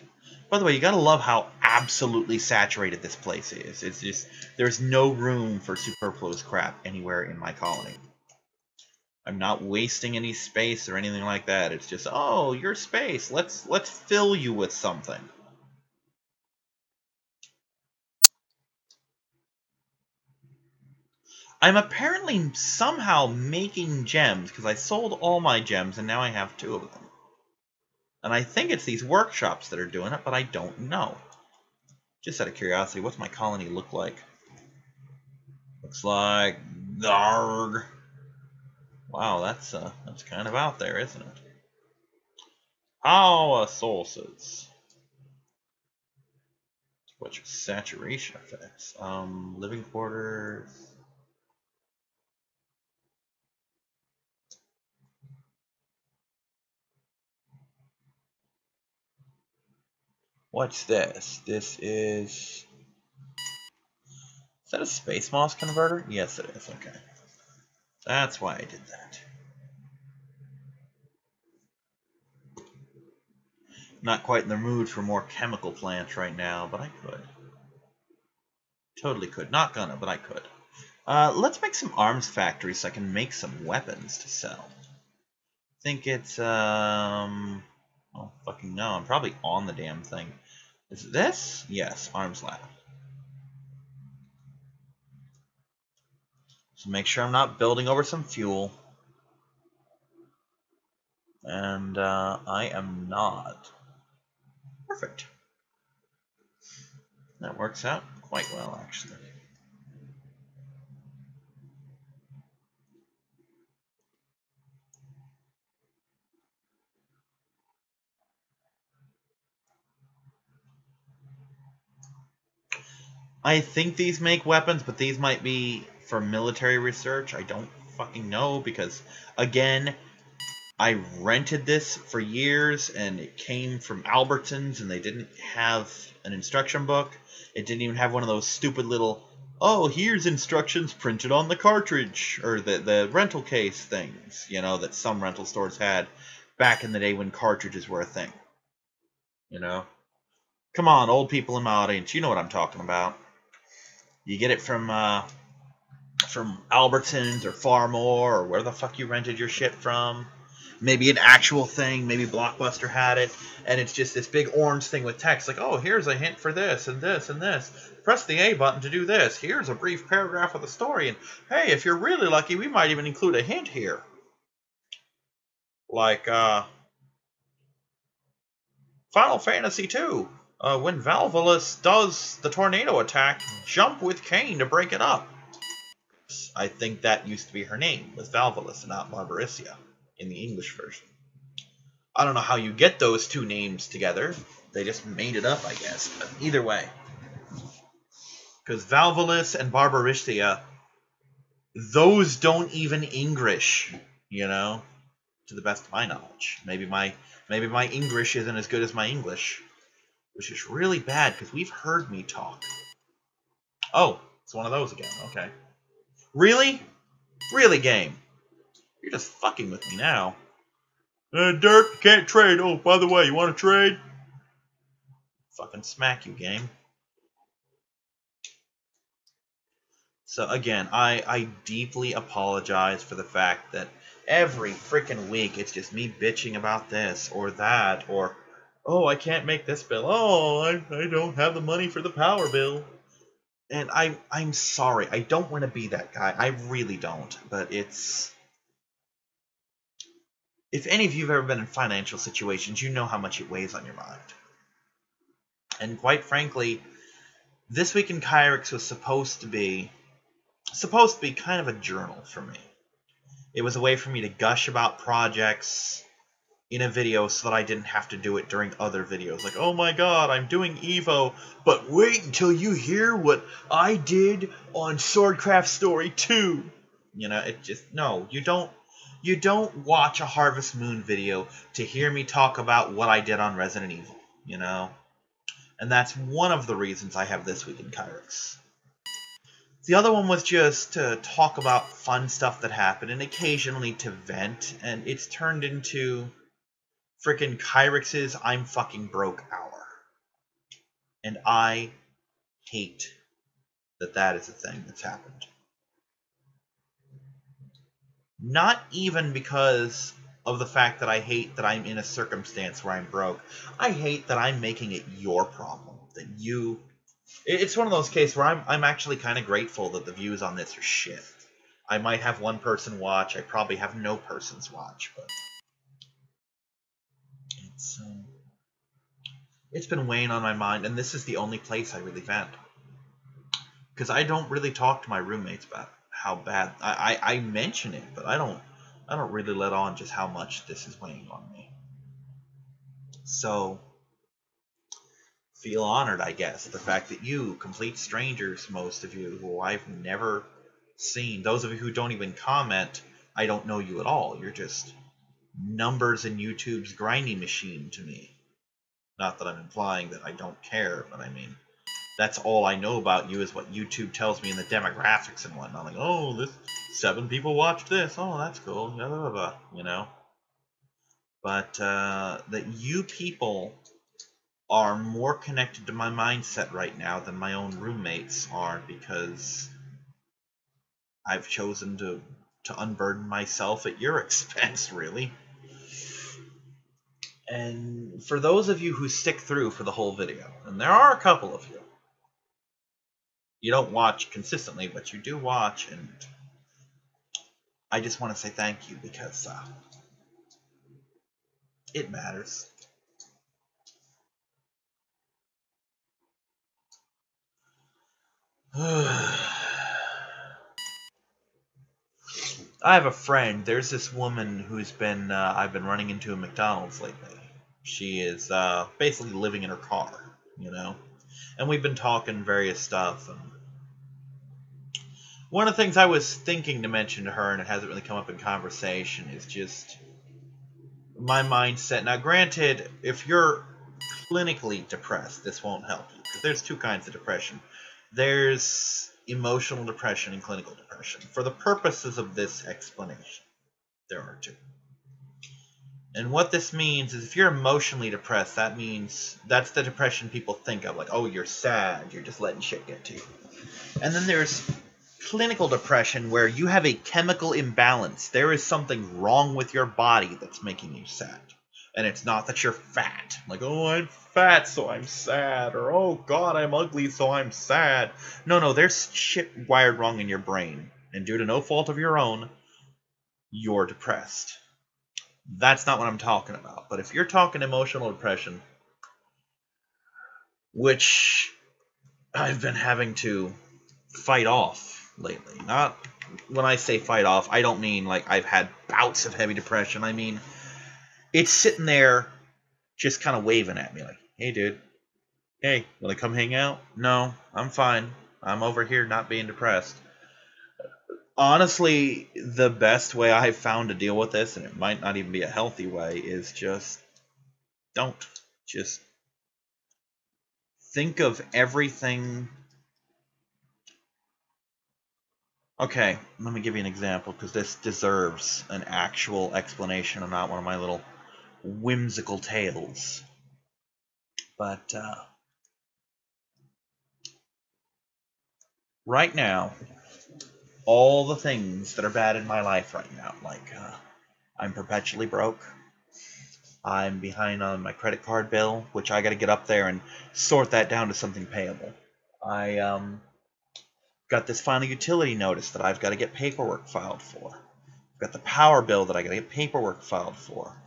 By the way, you gotta love how absolutely saturated this place is. It's just, there's no room for superfluous crap anywhere in my colony. I'm not wasting any space or anything like that. It's just, oh, your space. Let's fill you with something. I'm apparently somehow making gems because I sold all my gems and now I have 2 of them. And I think it's these workshops that are doing it, but I don't know. Just out of curiosity, what's my colony look like? Looks like Garg. Wow, that's kind of out there, isn't it? Power sources. What's your saturation effects? Living quarters. What's this? This is... Is that a space moss converter? Yes, it is. Okay. That's why I did that. Not quite in the mood for more chemical plants right now, but I could. Totally could. Not gonna, but I could. Let's make some arms factories so I can make some weapons to sell. I think it's, oh, fucking no. I'm probably on the damn thing. Is it this? Yes, arms lab. So make sure I'm not building over some fuel. And, I am not. Perfect. That works out quite well, actually. I think these make weapons, but these might be for military research. I don't fucking know because, again, I rented this for years and it came from Albertsons and they didn't have an instruction book. It didn't even have one of those stupid little, oh, here's instructions printed on the cartridge or the rental case things, you know, that some rental stores had back in the day when cartridges were a thing. You know? Come on, old people in my audience, you know what I'm talking about. You get it from Albertsons or Farmore or where the fuck you rented your shit from. Maybe an actual thing, maybe Blockbuster had it, and it's just this big orange thing with text like, oh, here's a hint for this and this and this. Press the A button to do this. Here's a brief paragraph of the story, and hey, if you're really lucky, we might even include a hint here. Like, Final Fantasy II. When Valvolus does the tornado attack, jump with Cain to break it up. I think that used to be her name, was Valvolus and not Barbarisia in the English version. I don't know how you get those two names together. They just made it up, I guess. But either way. Because Valvolus and Barbarisia, those don't even English, you know, to the best of my knowledge. Maybe my English isn't as good as my English, which is really bad because we've heard me talk. Oh, it's one of those again. Okay. Really? Really, game? You're just fucking with me now. Dirt, can't trade. Oh, by the way, you want to trade? Fucking smack you, game. So again, I deeply apologize for the fact that every freaking week it's just me bitching about this or that or, oh, I can't make this bill. Oh, I don't have the money for the power bill. And I'm sorry. I don't want to be that guy. I really don't. But it's... If any of you have ever been in financial situations, you know how much it weighs on your mind. And quite frankly, This Week in Kyrix was supposed to be kind of a journal for me. It was a way for me to gush about projects in a video so that I didn't have to do it during other videos. Like, oh my god, I'm doing Evo, but wait until you hear what I did on Swordcraft Story 2. You know, it just, no, you don't watch a Harvest Moon video to hear me talk about what I did on Resident Evil, you know? And that's one of the reasons I have This Week in Kyrix. The other one was just to talk about fun stuff that happened and occasionally to vent, and it's turned into frickin' Kyrix's I'm fucking broke hour. And I hate that is a thing that's happened. Not even because of the fact that I hate that I'm in a circumstance where I'm broke. I hate that I'm making it your problem. That you... It's one of those cases where I'm actually kind of grateful that the views on this are shit. I might have one person watch. I probably have no persons watch, but... It's been weighing on my mind, and this is the only place I really vent. Because I don't really talk to my roommates about how bad... I mention it, but I don't really let on just how much this is weighing on me. So, feel honored, I guess, the fact that you, complete strangers, most of you, who I've never seen, those of you who don't even comment, I don't know you at all. You're just numbers in YouTube's grinding machine to me. Not that I'm implying that I don't care, but I mean, that's all I know about you is what YouTube tells me in the demographics and whatnot. Like, oh, 7 people watched this. Oh, that's cool. Blah, blah, blah, you know? But that you people are more connected to my mindset right now than my own roommates are, because I've chosen to unburden myself at your expense, really. And for those of you who stick through for the whole video, and there are a couple of you, you don't watch consistently, but you do watch, and I just want to say thank you, because it matters. I have a friend. There's this woman who's been I've been running into at McDonald's lately. She is basically living in her car, you know, and we've been talking various stuff. And one of the things I was thinking to mention to her, and it hasn't really come up in conversation, is just my mindset. Now, granted, if you're clinically depressed, this won't help you, because there's two kinds of depression. There's emotional depression and clinical depression. For the purposes of this explanation, there are two. And what this means is, if you're emotionally depressed, that means that's the depression people think of, like, oh, you're sad, you're just letting shit get to you. And then there's clinical depression, where you have a chemical imbalance. There is something wrong with your body that's making you sad. And it's not that you're fat. Like, oh, I'm fat, so I'm sad. Or, oh, God, I'm ugly, so I'm sad. No, there's shit wired wrong in your brain. And due to no fault of your own, you're depressed. That's not what I'm talking about. But if you're talking emotional depression, which I've been having to fight off lately. Not when I say fight off, I don't mean like I've had bouts of heavy depression. I mean, it's sitting there just kind of waving at me like, hey, dude. Hey, want to come hang out? No, I'm fine. I'm over here not being depressed. Honestly, the best way I've found to deal with this, and it might not even be a healthy way, is just don't. Just think of everything. Okay, let me give you an example, because this deserves an actual explanation and not one of my little whimsical tales. But right now, all the things that are bad in my life right now, like I'm perpetually broke. I'm behind on my credit card bill, which I got to get up there and sort that down to something payable. I got this final utility notice that I've got to get paperwork filed for. I've got the power bill that I got to get paperwork filed for.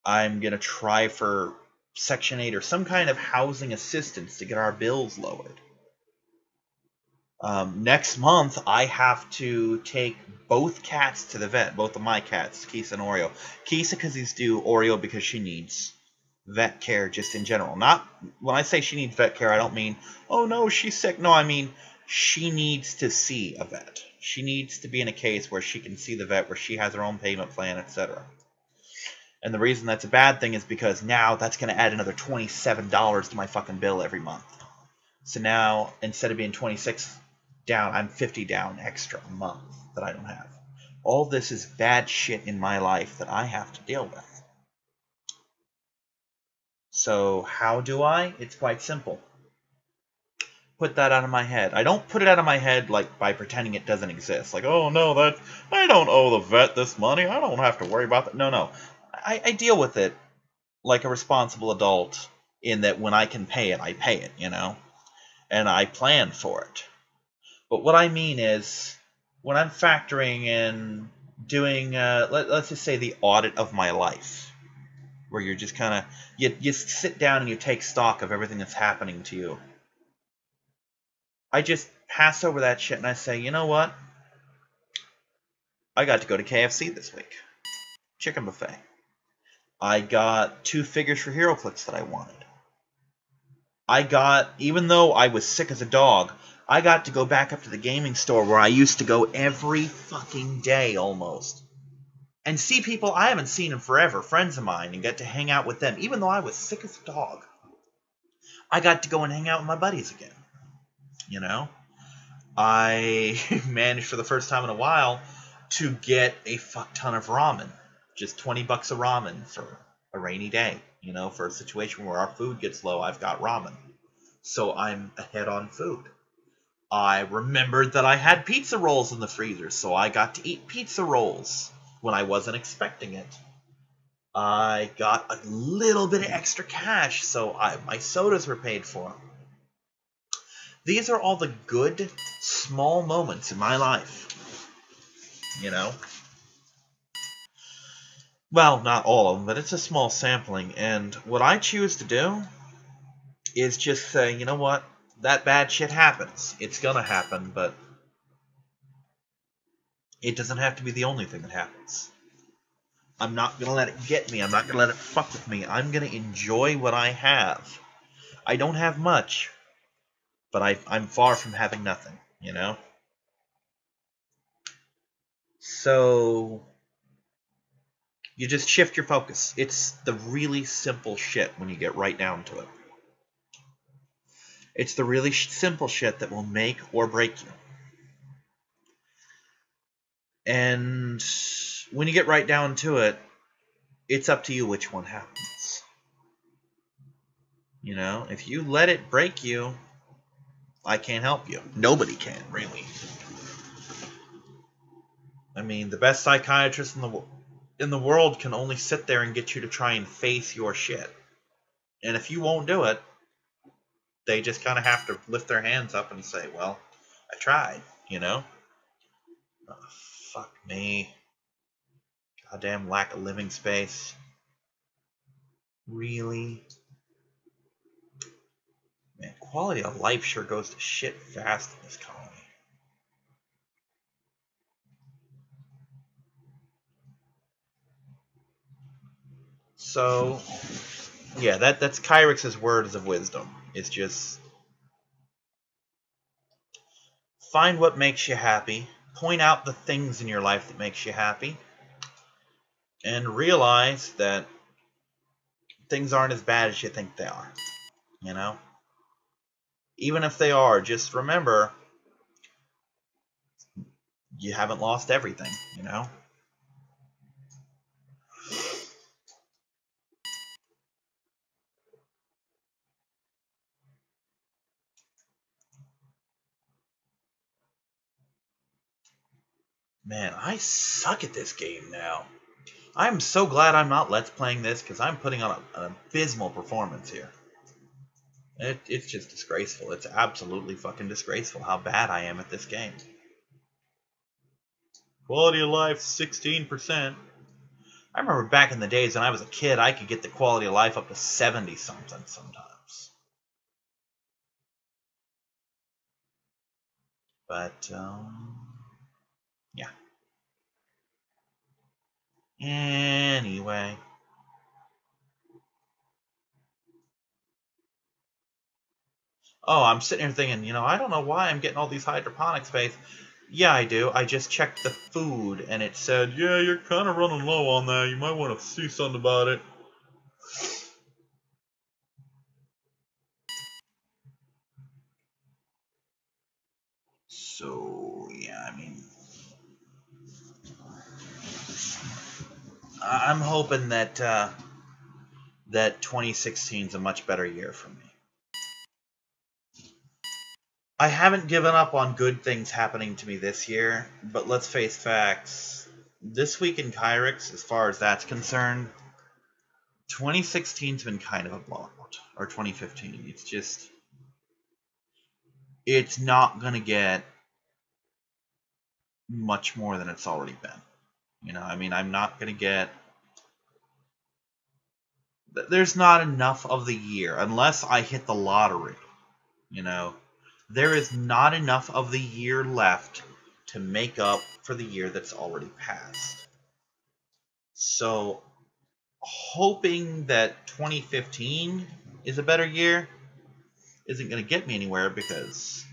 I'm going to try for Section 8 or some kind of housing assistance to get our bills lowered. Next month, I have to take both cats to the vet, both of my cats, Kisa and Oreo. Kisa because he's due, Oreo because she needs vet care just in general. Not when I say she needs vet care, I don't mean, oh no, she's sick. No, I mean she needs to see a vet. She needs to be in a case where she can see the vet, where she has her own payment plan, etc. And the reason that's a bad thing is because now that's going to add another $27 to my fucking bill every month. So now, instead of being 26 down, I'm 50 down extra a month that I don't have. All this is bad shit in my life that I have to deal with. So how do I? It's quite simple. Put that out of my head. I don't put it out of my head like by pretending it doesn't exist. Like, oh no, that I don't owe the vet this money. I don't have to worry about that. No. I deal with it like a responsible adult, in that when I can pay it, I pay it, you know? And I plan for it. But what I mean is, when I'm factoring in doing, let's just say, the audit of my life, where you're just kind of, you sit down and you take stock of everything that's happening to you. I just pass over that shit and I say, you know what? I got to go to KFC this week. Chicken buffet. I got 2 figures for HeroClix that I wanted. I got, even though I was sick as a dog, I got to go back up to the gaming store where I used to go every fucking day almost, and see people I haven't seen in forever, friends of mine, and get to hang out with them. Even though I was sick as a dog, I got to go and hang out with my buddies again. You know? I managed for the first time in a while to get a fuck ton of ramen. Just $20 a ramen for a rainy day, You know, for a situation where our food gets low, I've got ramen. So I'm ahead on food. I remembered that I had pizza rolls in the freezer, so I got to eat pizza rolls when I wasn't expecting it. I got a little bit of extra cash, so my sodas were paid for. These are all the good, small moments in my life. You know? Well, not all of them, but it's a small sampling. And what I choose to do is just say, you know what? That bad shit happens. It's gonna happen, but it doesn't have to be the only thing that happens. I'm not gonna let it get me. I'm not gonna let it fuck with me. I'm gonna enjoy what I have. I don't have much, but I'm far from having nothing, you know? So you just shift your focus. It's the really simple shit when you get right down to it. It's the really simple shit that will make or break you. And when you get right down to it, it's up to you which one happens. You know, if you let it break you, I can't help you. Nobody can, really. I mean, the best psychiatrist in the world can only sit there and get you to try and face your shit. And if you won't do it, they just kind of have to lift their hands up and say, well, I tried, you know? Oh, fuck me. Goddamn lack of living space. Really? Man, quality of life sure goes to shit fast in this colony. So, yeah, that's Kyrix's words of wisdom. It's just find what makes you happy, point out the things in your life that makes you happy, and realize that things aren't as bad as you think they are. You know? Even if they are, just remember you haven't lost everything, you know? Man, I suck at this game now. I'm so glad I'm not Let's Playing this, because I'm putting on an abysmal performance here. It's just disgraceful. It's absolutely fucking disgraceful how bad I am at this game. Quality of life, 16%. I remember back in the days when I was a kid, I could get the quality of life up to 70-something sometimes. But, yeah. Anyway. Oh, I'm sitting here thinking, you know, I don't know why I'm getting all these hydroponic space. Yeah, I do. I just checked the food, and it said, yeah, you're kind of running low on that. You might want to see something about it. So, yeah, I mean, I'm hoping that that 2016 is a much better year for me. I haven't given up on good things happening to me this year, but let's face facts. This week in Kyrix, as far as that's concerned, 2016's been kind of a blowout. Or 2015. It's just... It's not going to get much more than it's already been. You know, I mean, I'm not going to get... There's not enough of the year, unless I hit the lottery. You know, there is not enough of the year left to make up for the year that's already passed. So, hoping that 2015 is a better year isn't going to get me anywhere because,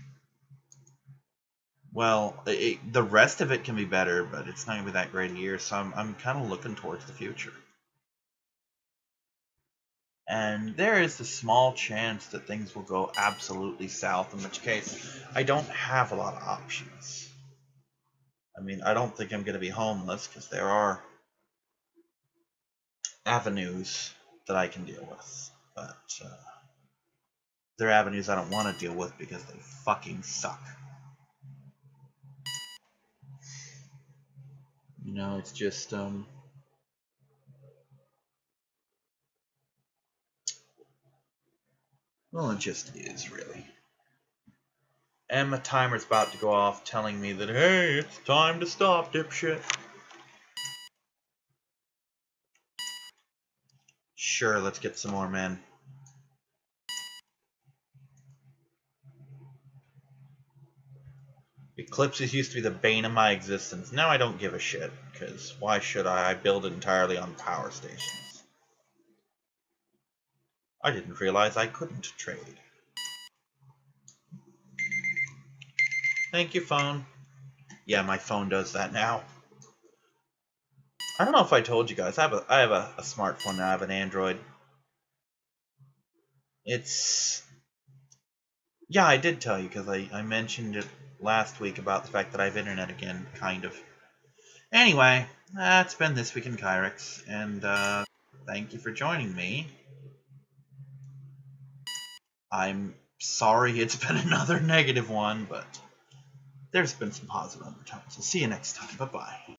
well, the rest of it can be better, but it's not going to be that great a year, so I'm kind of looking towards the future. And there is the small chance that things will go absolutely south, in which case I don't have a lot of options. I mean, I don't think I'm going to be homeless because there are avenues that I can deal with. But there are avenues I don't want to deal with because they fucking suck. You know, it's just, well, it just is, really. And my timer's about to go off telling me that, hey, it's time to stop, dipshit. Sure, let's get some more men. Eclipses used to be the bane of my existence. Now I don't give a shit, because why should I? I build it entirely on power stations. I didn't realize I couldn't trade. Thank you, phone. Yeah, my phone does that now. I don't know if I told you guys. I have a smartphone now. I have an Android. It's... Yeah, I did tell you, because I mentioned it last week about the fact that I have internet again, kind of. Anyway, that's been This Week in Kyrix, and thank you for joining me. I'm sorry it's been another negative one, but there's been some positive overtones. I'll see you next time. Bye-bye.